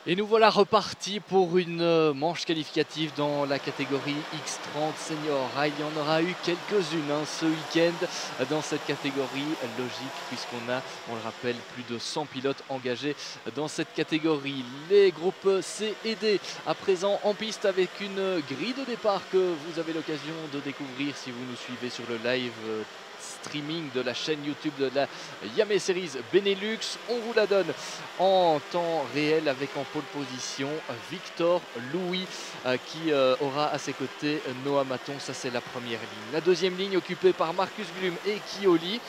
Et nous voilà repartis pour une manche qualificative dans la catégorie X30 Senior. Ah, il y en aura eu quelques-unes ce week-end dans cette catégorie. Logique puisqu'on a, on le rappelle, plus de 100 pilotes engagés dans cette catégorie. Les groupes C et D à présent en piste avec une grille de départ que vous avez l'occasion de découvrir si vous nous suivez sur le live streaming de la chaîne YouTube de la Yamé Series Benelux. On vous la donne en temps réel avec en pole position Victor Louis qui aura à ses côtés Noah Maton. Ça c'est la première ligne. La deuxième ligne occupée par Marcus Blum et Kioli.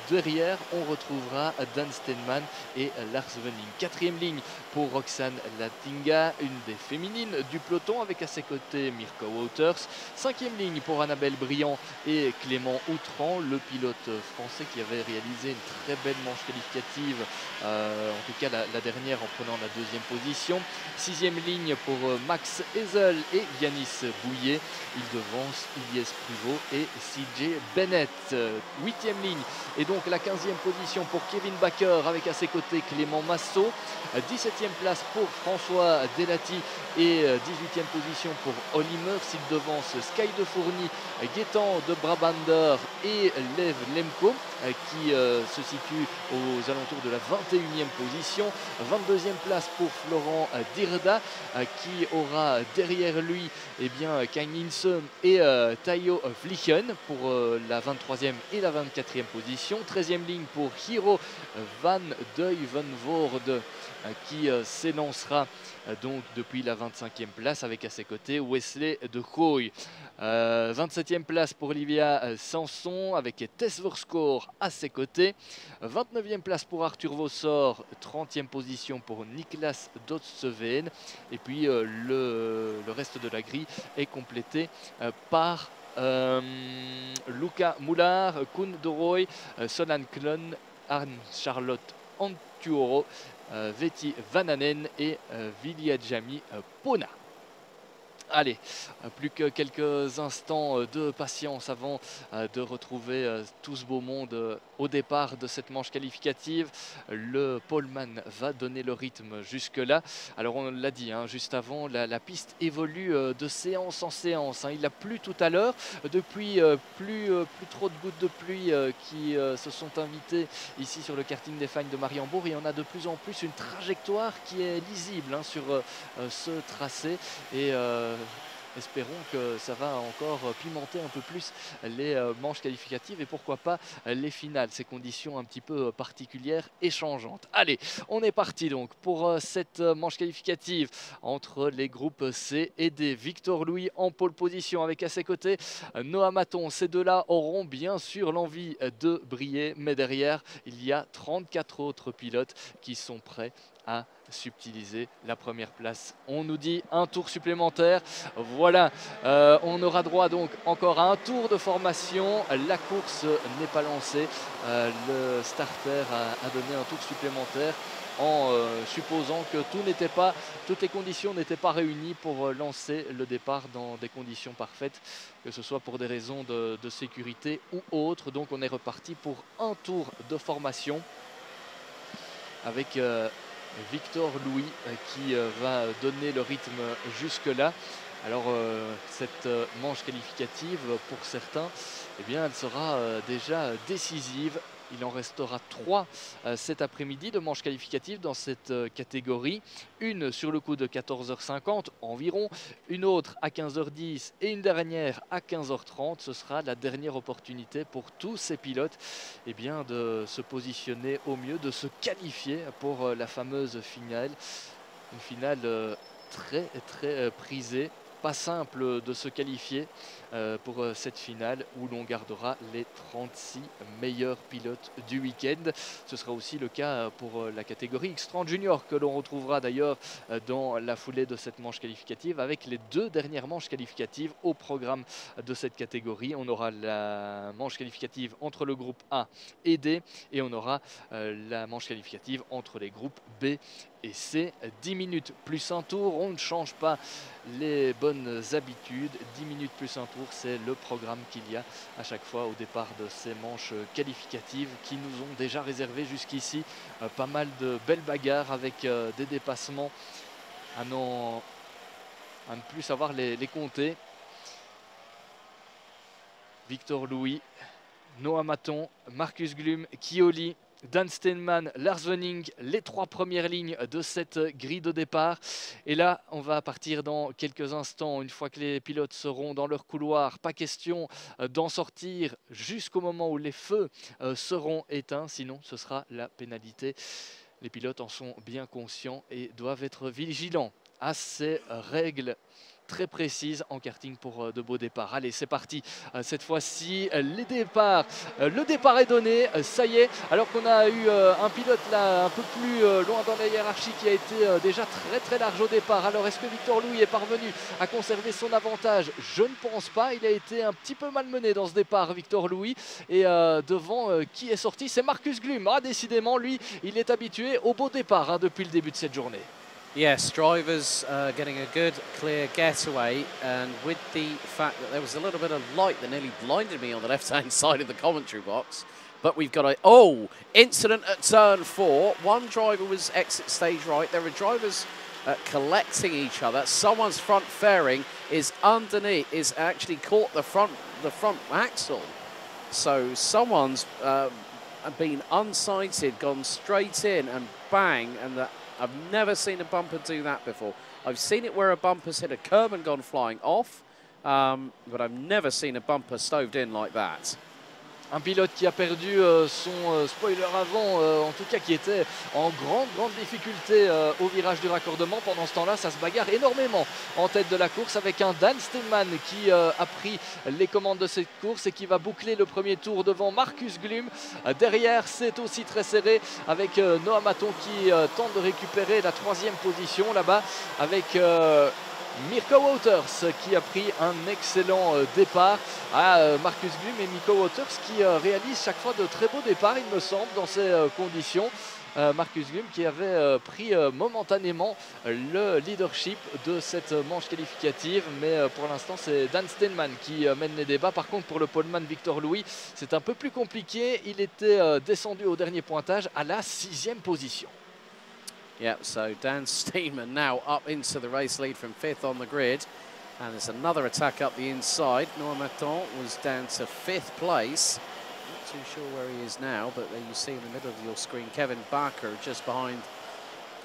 Derrière on retrouvera Dan Stenman et Lars Wenning. Quatrième ligne pour Roxane Latinga, une des féminines du peloton avec à ses côtés Mirko Wouters. Cinquième ligne pour Annabelle Briand et Clément Outran, le pilote français qui avait réalisé une très belle manche qualificative, en tout cas la dernière en prenant la deuxième position. Sixième ligne pour Max Ezel et Yanis Bouillet. Il devance Ilyes Pruvot et CJ Bennett. Huitième ligne et donc la 15e position pour Kevin Baker avec à ses côtés Clément Massot. 17e place pour François Delati et 18e position pour Olimers. Il devance Sky de Fourny, Gaétan de Brabander et Lev Lemko qui se situe aux alentours de la 21e position. 22e place pour Florent Dirda qui aura derrière lui Kai Nielsen et Tayo Vlichen pour la 23e et la 24e position. 13e ligne pour Hiro van Duivenvoorde qui s'élancera donc depuis la 25e place avec à ses côtés Wesley de Gooy. 27e place pour Olivia Sanson avec Tess Verskoor à ses côtés. 29e place pour Arthur Vossor, 30e position pour Niklas Dotseveen. Et puis le reste de la grille est complété par Luca Moulard, Koen de Roy, Solan Klon, Anne-Charlotte Antuoro, Veti Vananen et Viliadjami Pona. Allez, plus que quelques instants de patience avant de retrouver tout ce beau monde au départ de cette manche qualificative. Le poleman va donner le rythme jusque-là. Alors on l'a dit juste avant, la piste évolue de séance en séance. Il a plu tout à l'heure, depuis plus trop de gouttes de pluie qui se sont invitées ici sur le karting des Fagnes de Mariembourg. Et on a de plus en plus une trajectoire qui est lisible sur ce tracé. Et espérons que ça va encore pimenter un peu plus les manches qualificatives et pourquoi pas les finales, ces conditions un petit peu particulières et changeantes. Allez, on est parti donc pour cette manche qualificative entre les groupes C et D. Victor Louis en pole position avec à ses côtés Noah Maton. Ces deux-là auront bien sûr l'envie de briller, mais derrière, il y a 34 autres pilotes qui sont prêts à subtiliser la première place. On nous dit un tour supplémentaire. Voilà, on aura droit donc encore à un tour de formation. La course n'est pas lancée. Le starter a donné un tour supplémentaire en supposant que toutes les conditions n'étaient pas réunies pour lancer le départ dans des conditions parfaites, que ce soit pour des raisons de sécurité ou autres. Donc on est reparti pour un tour de formation avec Victor Louis qui va donner le rythme jusque-là. Alors cette manche qualificative pour certains, elle sera déjà décisive. Il en restera 3 cet après-midi de manches qualificatives dans cette catégorie. Une sur le coup de 14h50 environ, une autre à 15h10 et une dernière à 15h30. Ce sera la dernière opportunité pour tous ces pilotes de se positionner au mieux, de se qualifier pour la fameuse finale. Une finale très très prisée. Pas simple de se qualifier pour cette finale où l'on gardera les 36 meilleurs pilotes du week-end. Ce sera aussi le cas pour la catégorie X30 Junior que l'on retrouvera d'ailleurs dans la foulée de cette manche qualificative avec les 2 dernières manches qualificatives au programme de cette catégorie. On aura la manche qualificative entre le groupe A et D et on aura la manche qualificative entre les groupes B et C. 10 minutes plus un tour, on ne change pas les bonnes bonnes habitudes. 10 minutes plus un tour, c'est le programme qu'il y a à chaque fois au départ de ces manches qualificatives qui nous ont déjà réservé jusqu'ici pas mal de belles bagarres avec des dépassements à ne plus savoir les compter. Victor Louis, Noah Maton, Marcus Glum, Kioli, Dan Steinman, Lars Wenning, les 3 premières lignes de cette grille de départ. Et là, on va partir dans quelques instants, une fois que les pilotes seront dans leur couloir. Pas question d'en sortir jusqu'au moment où les feux seront éteints, sinon ce sera la pénalité. Les pilotes en sont bien conscients et doivent être vigilants à ces règles très précise en karting pour de beaux départs. Allez, c'est parti. Cette fois-ci, le départ est donné. Ça y est, alors qu'on a eu un pilote là un peu plus loin dans la hiérarchie qui a été déjà très large au départ. Alors, est-ce que Victor Louis est parvenu à conserver son avantage? Je ne pense pas. Il a été un petit peu malmené dans ce départ, Victor Louis. Et devant, qui est sorti? C'est Marcus Glum. Ah, décidément, lui, il est habitué au beau départ depuis le début de cette journée. Yes, drivers getting a good, clear getaway, and with the fact that there was a little bit of light that nearly blinded me on the left-hand side of the commentary box, but we've got a, incident at turn 4. One driver was exit stage right. There were drivers collecting each other. Someone's front fairing is underneath, is actually caught the front axle. So someone's been unsighted, gone straight in and bang, and I've never seen a bumper do that before. I've seen it where a bumper's hit a curb and gone flying off, but I've never seen a bumper stoved in like that. Un pilote qui a perdu son spoiler avant, en tout cas qui était en grande difficulté au virage du raccordement. Pendant ce temps-là, ça se bagarre énormément en tête de la course avec un Dan Steinman qui a pris les commandes de cette course et qui va boucler le premier tour devant Marcus Glum. Derrière, c'est aussi très serré avec Noah Maton qui tente de récupérer la 3e position là-bas avec Mirko Wouters qui a pris un excellent départ à Marcus Glum, et Mirko Wouters qui réalise chaque fois de très beaux départs, il me semble, dans ces conditions. Marcus Glum qui avait pris momentanément le leadership de cette manche qualificative, mais pour l'instant c'est Dan Steinman qui mène les débats. Par contre, pour le poleman Victor Louis, c'est un peu plus compliqué. Il était descendu au dernier pointage à la 6e position. Yep, so Dan Steinman now up into the race lead from 5th on the grid. And there's another attack up the inside. Noah Maton was down to 5th place. Not too sure where he is now, but there you see in the middle of your screen, Kevin Barker just behind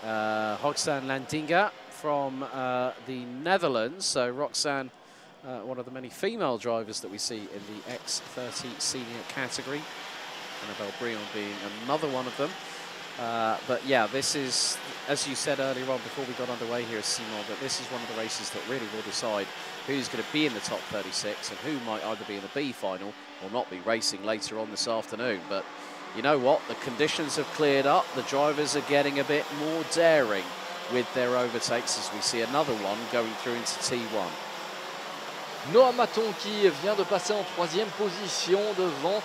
Roxanne Landinga from the Netherlands. So Roxanne, one of the many female drivers that we see in the X30 senior category. Annabelle Brion being another one of them. But yeah, this is, as you said earlier on before we got underway here, Simon, that this is one of the races that really will decide who's going to be in the top 36 and who might either be in the B final or not be racing later on this afternoon. But you know what? The conditions have cleared up. The drivers are getting a bit more daring with their overtakes as we see another one going through into T1. Noah Maton qui vient de passer en 3e position devant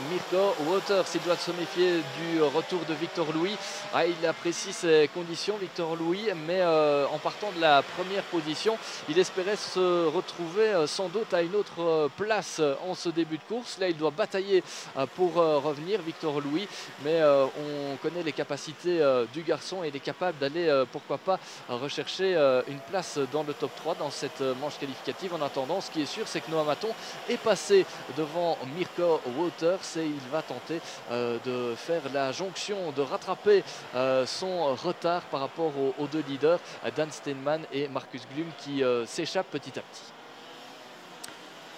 Mirko Wouters. Il doit se méfier du retour de Victor Louis. Il apprécie ses conditions, Victor Louis, mais en partant de la première position, il espérait se retrouver sans doute à une autre place en ce début de course. Là, il doit batailler pour revenir, Victor Louis, mais on connaît les capacités du garçon et il est capable d'aller, pourquoi pas, rechercher une place dans le top 3 dans cette manche qualificative. En attendant, ce qui est sûr, c'est que Noah Maton est passé devant Mirko Wouters et il va tenter de faire la jonction, de rattraper son retard par rapport aux 2 leaders, Dan Steinman et Marcus Glum, qui s'échappent petit à petit.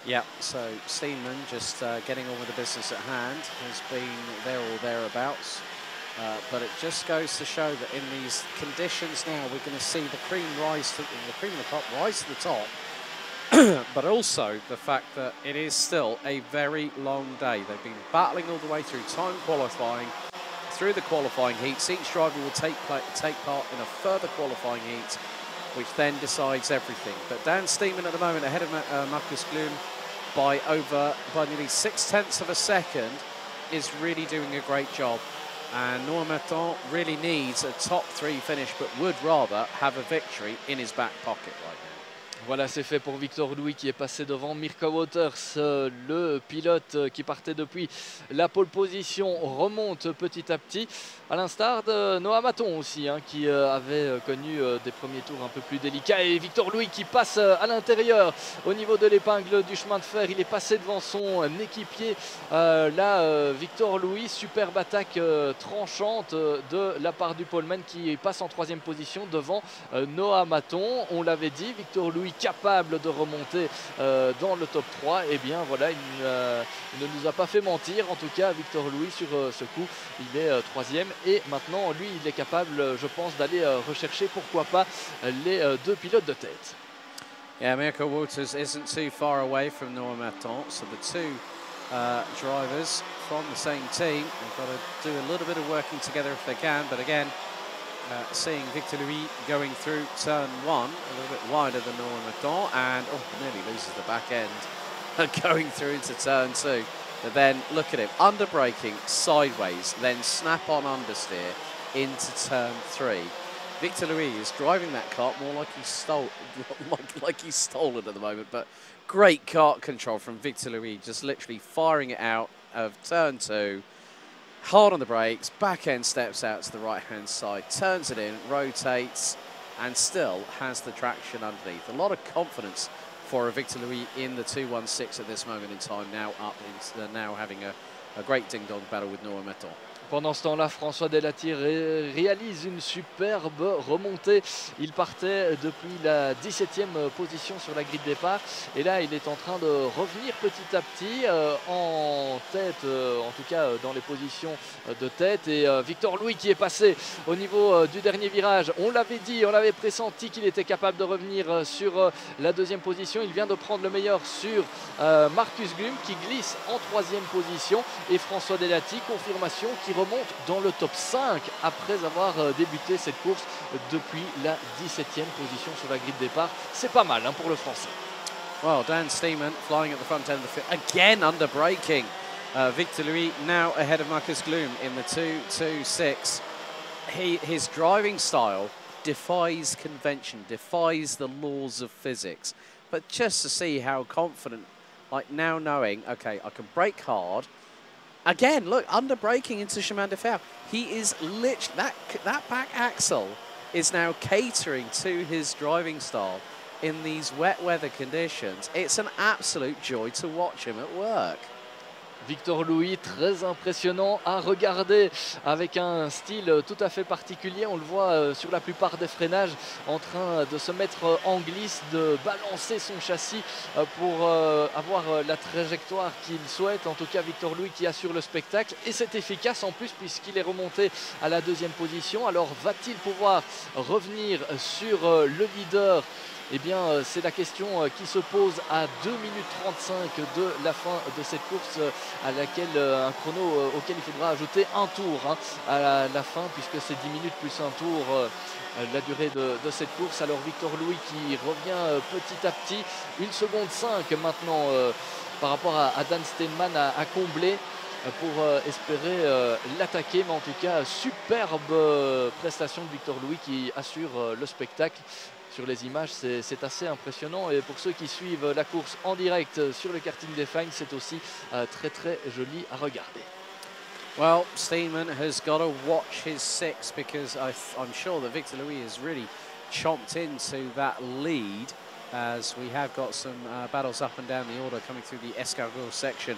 Yeah, so Steinman just getting on with the business at hand, has been there or thereabouts. But it just goes to show that in these conditions now, we're going to see the cream rise to the cream of the crop rise to the top. But also the fact that it is still a very long day. They've been battling all the way through time qualifying, through the qualifying heats. Each driver will take part in a further qualifying heat, which then decides everything. But Dan Steinman at the moment ahead of Marcus Glum by nearly 0.6 of a second is really doing a great job. And Noah Maton really needs a top 3 finish, but would rather have a victory in his back pocket right now. Voilà, c'est fait pour Victor Louis qui est passé devant Mirka Waters, le pilote qui partait depuis la pole position, remonte petit à petit, à l'instar de Noah Maton aussi, hein, qui avait connu des premiers tours un peu plus délicats. Et Victor Louis qui passe à l'intérieur au niveau de l'épingle du chemin de fer, il est passé devant son équipier. Là, Victor Louis, superbe attaque tranchante de la part du poleman qui passe en 3e position devant Noah Maton. On l'avait dit, Victor Louis capable de remonter dans le top 3, et bien voilà, il ne nous a pas fait mentir. En tout cas, Victor Louis sur ce coup, il est 3e, et maintenant lui il est capable, je pense, d'aller rechercher pourquoi pas les 2 pilotes de tête. Yeah, Mirka Waters isn't too far away from Noah Maton, so the two drivers from the same team have got to do a little bit of working together if they can, but again, seeing Victor Louis going through turn 1, a little bit wider than Noah Maton, and nearly loses the back end going through into turn 2. But then look at him, under braking sideways, then snap on understeer into turn 3. Victor Louis is driving that kart more like he stole, like he's stolen at the moment. But great kart control from Victor Louis, just literally firing it out of turn 2. Hard on the brakes, back end steps out to the right-hand side, turns it in, rotates, and still has the traction underneath. A lot of confidence for Victor Louis in the 216 at this moment in time, now up into, now having a great ding-dong battle with Noah Maton. Pendant ce temps-là, François Delati réalise une superbe remontée. Il partait depuis la 17e position sur la grille de départ. Et là, il est en train de revenir petit à petit en tête, en tout cas dans les positions de tête. Et Victor Louis qui est passé au niveau du dernier virage. On l'avait dit, on l'avait pressenti qu'il était capable de revenir sur la 2e position. Il vient de prendre le meilleur sur Marcus Glum qui glisse en 3e position. Et François Delati, confirmation, qui remonte dans le top 5 après avoir débuté cette course depuis la 17e position sur la grille de départ. C'est pas mal, hein, pour le Français. Well, Dan Steeman flying at the front end of the field, again under braking. Victor Louis now ahead of Marcus Glum in the 2-2-6. His driving style defies convention, defies the laws of physics. But just to see how confident, like now knowing, okay, I can brake hard. Again, look, under braking into Chemin de Fer. He is literally, that back axle is now catering to his driving style in these wet weather conditions. It's an absolute joy to watch him at work. Victor Louis, très impressionnant à regarder, avec un style tout à fait particulier. On le voit sur la plupart des freinages, en train de se mettre en glisse, de balancer son châssis pour avoir la trajectoire qu'il souhaite. En tout cas, Victor Louis qui assure le spectacle, et c'est efficace en plus puisqu'il est remonté à la 2e position. Alors va-t-il pouvoir revenir sur le leader? Eh bien, c'est la question qui se pose à 2 minutes 35 de la fin de cette course, à laquelle un chrono auquel il faudra ajouter un tour, hein, à la fin, puisque c'est 10 minutes plus un tour la durée de cette course. Alors Victor Louis qui revient petit à petit, 1 seconde 5 maintenant par rapport à Dan Steinman à combler pour espérer l'attaquer. Mais en tout cas, superbe prestation de Victor Louis qui assure le spectacle. Sur les images, c'est assez impressionnant, et pour ceux qui suivent la course en direct sur le karting des Fagnes, c'est aussi très très joli à regarder. Well, Steinman has got to watch his 6 because I'm sure that Victor Louis has really chomped into that lead, as we have got some battles up and down the order coming through the Escargot section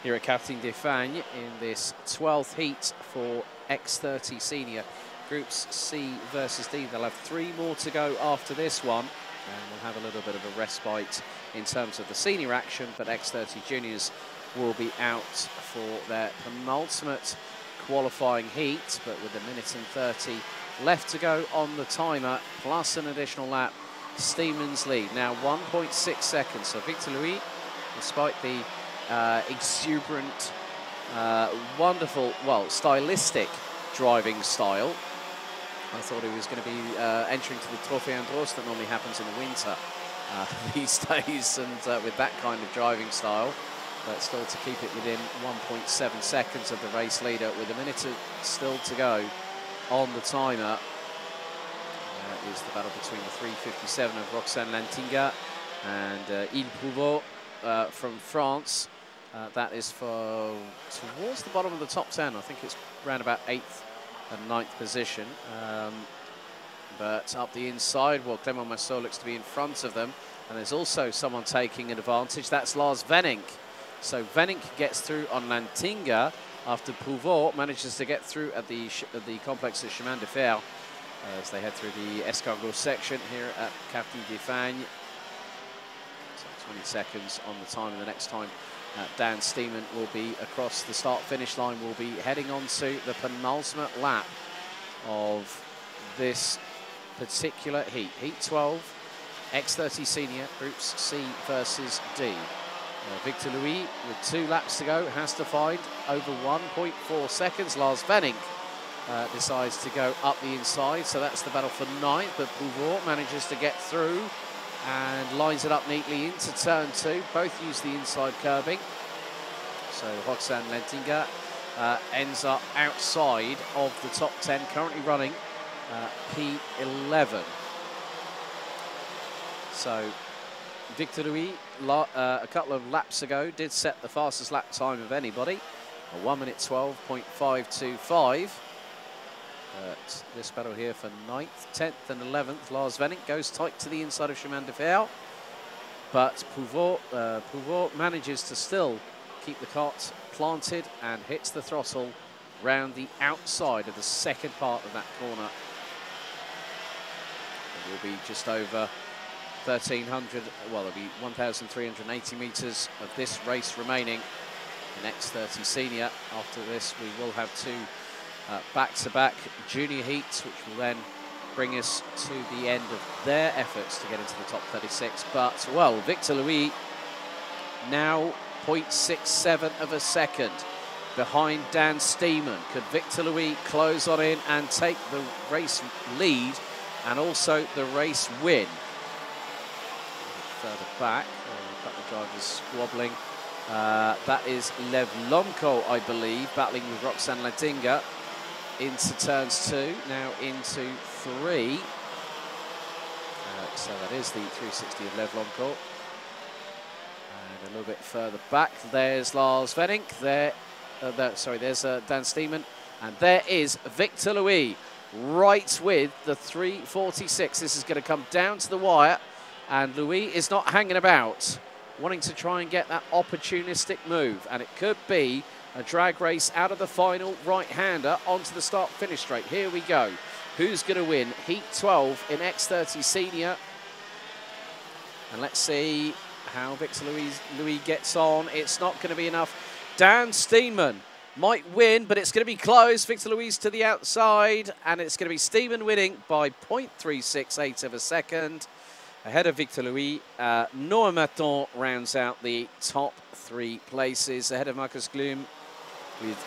here at Karting des Fagnes in this 12th heat for X30 Senior. Groups C versus D. They'll have 3 more to go after this one, and we'll have a little bit of a respite in terms of the senior action, but X30 Juniors will be out for their penultimate qualifying heat, but with 1 minute and 30 left to go on the timer, plus an additional lap. Steeman's lead now 1.6 seconds. So Victor Louis, despite the exuberant, wonderful, well, stylistic driving style, I thought he was going to be entering to the Trophée Andros that normally happens in the winter these days, and with that kind of driving style, but still to keep it within 1.7 seconds of the race leader with 1 minute still to go on the timer. is the battle between the 357 of Roxane Lantinga and Il Prouveau from France. That is for towards the bottom of the top 10. I think it's around about 8th and 9th position. But up the inside, well, Clément Massot looks to be in front of them. And there's also someone taking an advantage. That's Lars Venink. So Venink gets through on Lantinga after Prouveau manages to get through at the complex at Chemin de Fer as they head through the escargot section here at Cartier d'Espagne. So 20 seconds on the time, and the next time Dan Steeman will be across the start-finish line. Will be heading on to the penultimate lap of this particular heat. Heat 12, X30 Senior, Groups C versus D. Victor Louis, with 2 laps to go, has to find over 1.4 seconds. Lars Venink decides to go up the inside, so that's the battle for 9th, but Prouveau manages to get through and lines it up neatly into turn 2. Both use the inside curbing. So Roxane Lantinga ends up outside of the top 10, currently running P11. So Victor Louis, a couple of laps ago, did set the fastest lap time of anybody, a 1 minute 12.525. This battle here for 9th, 10th and 11th. Lars Venink goes tight to the inside of Chemin de Fer, but Prouveau manages to still keep the cart planted and hits the throttle round the outside of the second part of that corner. It will be just over 1,300, well, there'll be 1,380 metres of this race remaining in X30 Senior. After this, we will have 2 back-to-back junior heats, which will then bring us to the end of their efforts to get into the top 36. But, well, Victor Louis now 0.67 of a second behind Dan Steeman. Could Victor Louis close on in and take the race lead and also the race win? Further back, a couple of drivers squabbling. That is Lev Lomko, I believe, battling with Roxane Lantinga into turns 2, now into 3. So that is the 360 of Lev Lomko. And a little bit further back, there's Lars Venink. There's Dan Steeman. And there is Victor Louis, right with the 346. This is going to come down to the wire. And Louis is not hanging about, wanting to try and get that opportunistic move. And it could be a drag race out of the final right-hander onto the start-finish straight. Here we go. Who's going to win Heat 12 in X30 Senior? And let's see how Victor Louis gets on. It's not going to be enough. Dan Steeman might win, but it's going to be close. Victor Louis to the outside, and it's going to be Steeman winning by 0.368 of a second. Ahead of Victor Louis, Noah Maton rounds out the top 3 places. Ahead of Marcus Glum with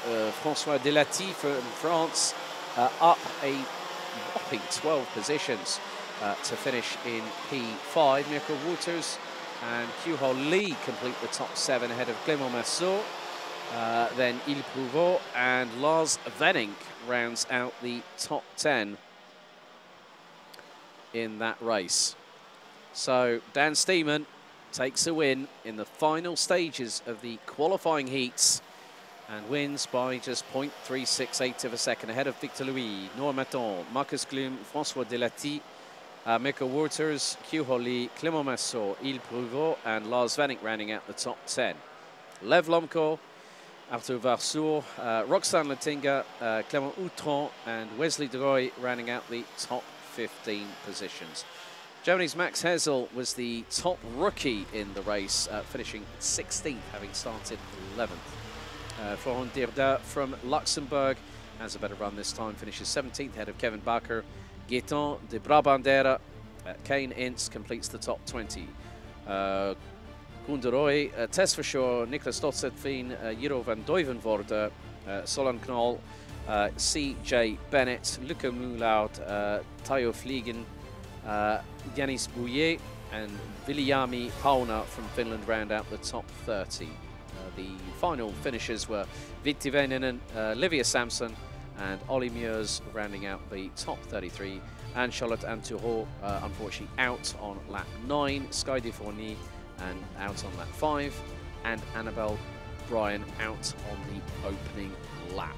François Delati from France, up a whopping 12 positions to finish in P5. Mirko Wouters and Q-Ho Lee complete the top 7 ahead of Clément Massot. Then Il Prouveau and Lars Venink rounds out the top 10 in that race. So Dan Steeman takes a win in the final stages of the qualifying heats and wins by just 0.368 of a second ahead of Victor Louis, Noah Maton, Marcus Glum, François Delati, Mirko Wouters, Q-Ho Lee, Clément Massot, Il Prouveau and Lars Venink rounding out the top 10. Lev Lomko, Arthur Varsour, Roxane Lantinga, Clément Outron and Wesley Droy rounding out the top 15 positions. Germany's Max Hessel was the top rookie in the race, finishing 16th, having started 11th. Florent Dirda from Luxembourg has a better run this time, finishes 17th, ahead of Kevin Bakker. Gaetan de Brabandera, Kane Ince completes the top 20. Koenderoy, Tess Verschoor, Niklas Stotzetveen, Jiro van Duivenvoorde, Solan Knoll, C.J. Bennett, Luca Moulaud, Tayo Fliegen, Yanis Bouillet and Viljami Pauna from Finland round out the top 30. The final finishers were Vitti Väinänen, Livia Samson and Ollie Meurs rounding out the top 33. And Charlotte Anturo, unfortunately, out on lap 9. Sky Defourny and out on lap 5. And Annabelle Bryan out on the opening lap.